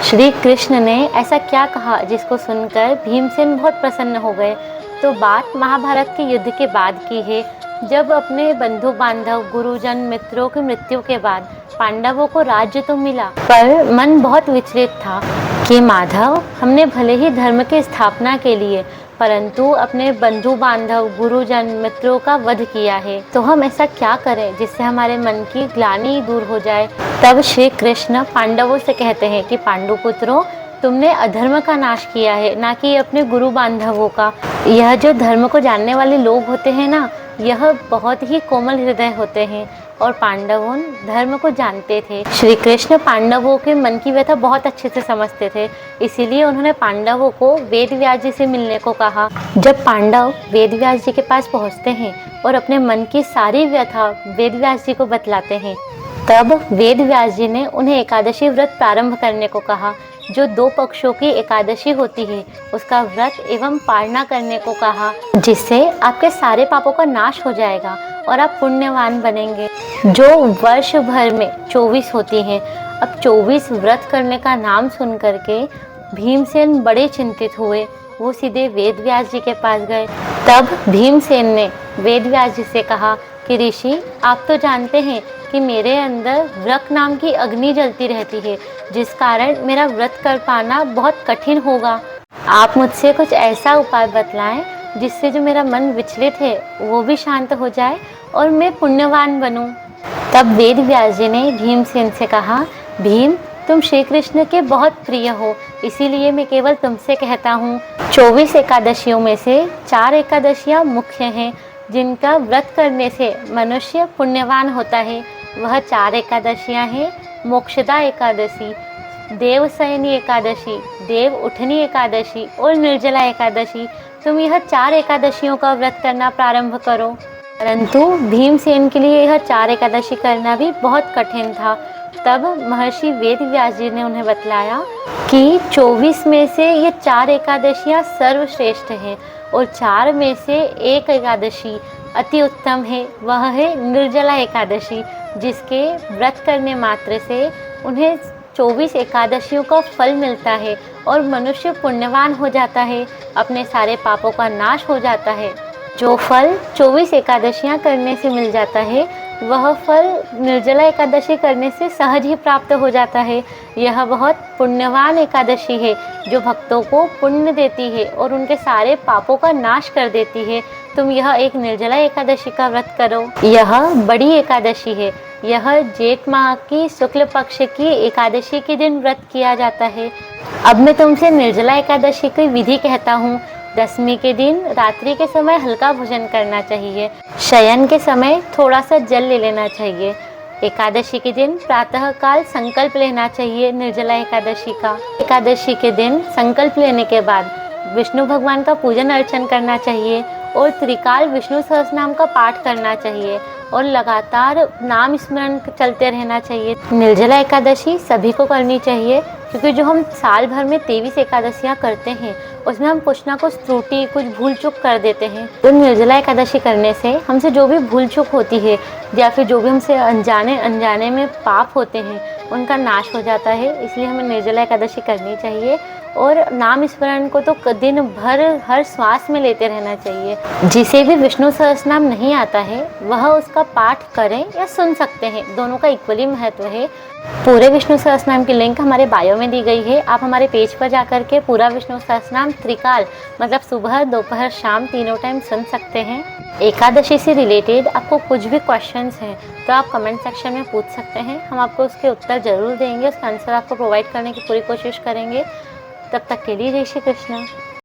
श्री कृष्ण ने ऐसा क्या कहा जिसको सुनकर भीमसेन बहुत प्रसन्न हो गए। तो बात महाभारत के युद्ध के बाद की है, जब अपने बंधु बांधव, गुरुजन, मित्रों की मृत्यु के बाद पांडवों को राज्य तो मिला, पर मन बहुत विचलित था कि माधव, हमने भले ही धर्म की स्थापना के लिए परंतु अपने बंधु बांधव, गुरुजन, मित्रों का वध किया है, तो हम ऐसा क्या करें जिससे हमारे मन की ग्लानि दूर हो जाए। तब श्री कृष्ण पांडवों से कहते हैं कि पांडुपुत्रों, तुमने अधर्म का नाश किया है, ना कि अपने गुरु बांधवों का। यह जो धर्म को जानने वाले लोग होते हैं ना, यह बहुत ही कोमल हृदय होते हैं और पांडवों धर्म को जानते थे। श्री कृष्ण पांडवों के मन की व्यथा बहुत अच्छे से समझते थे, इसीलिए उन्होंने पांडवों को वेद व्यास जी से मिलने को कहा। जब पांडव वेद व्यास जी के पास पहुंचते हैं और अपने मन की सारी व्यथा वेद व्यास जी को बतलाते हैं, तब वेद व्यास जी ने उन्हें एकादशी व्रत प्रारंभ करने को कहा। जो 2 पक्षों की एकादशी होती है, उसका व्रत एवं पालना करने को कहा, जिससे आपके सारे पापों का नाश हो जाएगा और आप पुण्यवान बनेंगे। जो वर्ष भर में 24 होती हैं। अब 24 व्रत करने का नाम सुन करके भीमसेन बड़े चिंतित हुए। वो सीधे वेद व्यास जी के पास गए। तब भीमसेन ने वेद व्यास जी से कहा कि ऋषि, आप तो जानते हैं कि मेरे अंदर व्रत नाम की अग्नि जलती रहती है, जिस कारण मेरा व्रत कर पाना बहुत कठिन होगा। आप मुझसे कुछ ऐसा उपाय बतलाएं जिससे जो मेरा मन विचलित है वो भी शांत हो जाए और मैं पुण्यवान बनूं। तब वेद व्यास जी ने भीमसेन से कहा, भीम, तुम श्री कृष्ण के बहुत प्रिय हो, इसीलिए मैं केवल तुमसे कहता हूँ। 24 एकादशियों में से 4 एकादशियाँ मुख्य हैं, जिनका व्रत करने से मनुष्य पुण्यवान होता है। वह 4 एकादशियाँ हैं: मोक्षदा एकादशी, देवशयनी एकादशी, देव उठनी एकादशी और निर्जला एकादशी। तुम यह 4 एकादशियों का व्रत करना प्रारंभ करो। परंतु भीमसेन के लिए यह 4 एकादशी करना भी बहुत कठिन था। तब महर्षि वेद व्यास जी ने उन्हें बतलाया कि 24 में से ये 4 एकादशियाँ सर्वश्रेष्ठ हैं और 4 में से एक एकादशी अति उत्तम है। वह है निर्जला एकादशी, जिसके व्रत करने मात्र से उन्हें 24 एकादशियों का फल मिलता है और मनुष्य पुण्यवान हो जाता है, अपने सारे पापों का नाश हो जाता है। जो फल 24 एकादशियाँ करने से मिल जाता है, वह फल निर्जला एकादशी करने से सहज ही प्राप्त हो जाता है। यह बहुत पुण्यवान एकादशी है, जो भक्तों को पुण्य देती है और उनके सारे पापों का नाश कर देती है। तुम यह एक निर्जला एकादशी का व्रत करो। यह बड़ी एकादशी है। यह जेठ माह की शुक्ल पक्ष की एकादशी के दिन व्रत किया जाता है। अब मैं तुमसे निर्जला एकादशी की विधि कहता हूँ। दशमी के दिन रात्रि के समय हल्का भोजन करना चाहिए। शयन के समय थोड़ा सा जल ले लेना चाहिए। एकादशी के दिन प्रातः काल संकल्प लेना चाहिए निर्जला एकादशी का। एकादशी के दिन संकल्प लेने के बाद विष्णु भगवान का पूजन अर्चन करना चाहिए और त्रिकाल विष्णु सहस्रनाम का पाठ करना चाहिए और लगातार नाम स्मरण चलते रहना चाहिए। निर्जला एकादशी सभी को करनी चाहिए, क्योंकि जो हम साल भर में 23 एकादशियाँ करते हैं, उसमें हम कुछ ना कुछ त्रुटि, कुछ भूल चूक कर देते हैं। तो निर्जला एकादशी करने से हमसे जो भी भूल चूक होती है या फिर जो भी हमसे अनजाने में पाप होते हैं, उनका नाश हो जाता है। इसलिए हमें निर्जला एकादशी करनी चाहिए और नाम स्मरण को तो दिन भर हर श्वास में लेते रहना चाहिए। जिसे भी विष्णु सहस्रनाम नहीं आता है, वह उसका पाठ करें या सुन सकते हैं, दोनों का इक्वली महत्व है। पूरे विष्णु सहस्रनाम की लिंक हमारे बायो में दी गई है। आप हमारे पेज पर जाकर के पूरा विष्णु सहस्रनाम त्रिकाल मतलब सुबह, दोपहर, शाम तीनों टाइम सुन सकते हैं। एकादशी से रिलेटेड आपको कुछ भी क्वेश्चंस हैं तो आप कमेंट सेक्शन में पूछ सकते हैं, हम आपको उसके उत्तर ज़रूर देंगे। उसका आंसर आपको प्रोवाइड करने की पूरी कोशिश करेंगे। तब तक के लिए जय श्री कृष्ण।